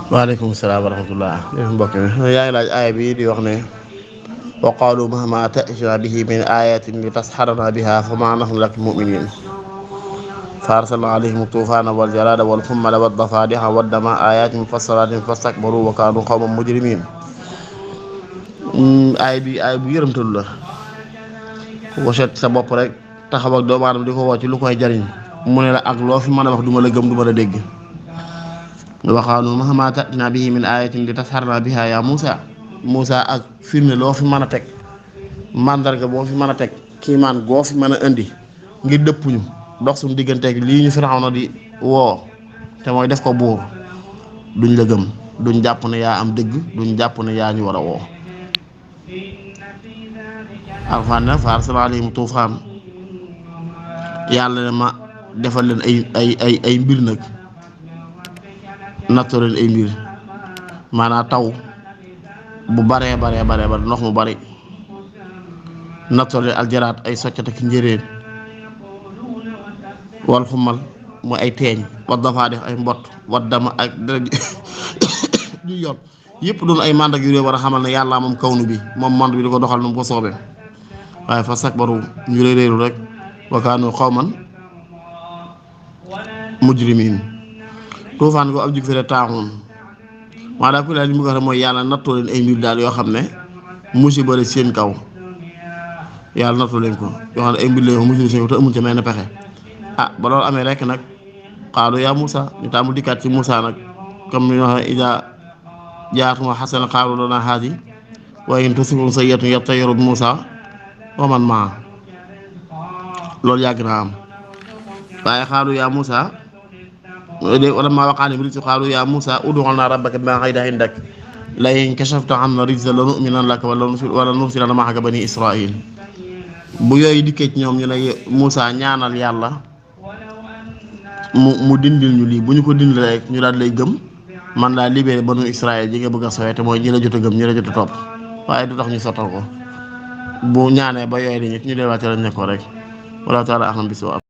waaleykum salaam wa rahmatullah mbokk mi yaa ngi laaj aaya bi di wax ne wa qaalu mahma ta'tina bihi min ayatin li tasxarana biha fama nahnu laka muminin fa arsalna alayhim tuufaana wal jaraada wal xummala wad dafaadiha wad dama ayatin mufassalatin fastakbaru wa kaanu qawman mujrimin. aaya bu yërëmtalu la ko seet sa bopp rek taxaw ak doomu aadama di ko woo ci lu koy jariñ mu ne la ak loo fi mën a wax duma la gëm duma la dégg. waxaanu mahma ta'tina bihi min ayatin li tasharna biha ya Musa ak firnde loo fi mën a teg mandarga boo fi mën a teg kiimaan goo fi mën a indi ngir dëppuñu dox suñu digganteeg lii ñu Firawna di woo te mooy def ko buur duñ la gëm duñ jàpp ne yaa am dëgg duñ jàpp ne yaa ñu war a woo. alxuraan ne fa arsalna alayhim tuufaan yàlla ne ma defal leen ay mbir nag nattoo leen ay mbir maanaam taw bu baree ndox mu bari nattoo leen aljaraat ay soccata ki njëréen wal xumal mooy ay teeñ wat dafaa def ay mbott wat dama ak dara ñu yor yëpp doon ay mandak yu war a xamal ne yàlla moom kawnu bi moom monde bi di ko doxal nu mu ko soobee waaye fa sakbaru ñu réeréeru rek wa kaanu qawman mujrimiin. tuufaan ko ab jug fere taaxoon maa daa ku daal li mu ko wax mooy yàlla nattoo leen ay mbir daal yoo xam ne musiba la seen kaw yàlla nattoo leen ko yoo xam ne ay mbir la yoo musiba seen kaw te amul ca mel ne pexe ba loolu amee rek nag xaalu yaa Musa ñu tàmbul dikkaat ci Musa nag comme ni ñu waxee ida jaatuma xasana xaalu lana haadi wa in tusibhum sayyi'atun yattayyaru bi Musa wa man maa loolu yàgg naa am waaye xaalu yaa Musa wala maa waqaana bi qaalu yaa Musa ud'u lanaa rabbaka bimaa 'ahida 'indak la in kashafta 'annaa rijza lanu'minanna laka wala nursilanna ma'aka banii Israa'iil. bu yooyu dikkee ci ñoom ñu ne Musa ñaanal yàlla mu dindil ñu lii bu ñu ko dindil rek ñu daal lay gëm man laa libéré banu Israa'iil ji nga bëgg a sooyee te mooy ñi la jot a gëm ñi la jot a topp waaye du tax ñu sottal ko bu ñaanee ba yooyu di ñu delluwaat lañ nekkoon rek wallaahu ta'aala a'lam bis-sawaab.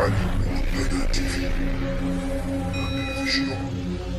Ali Mourtada TV, la télévision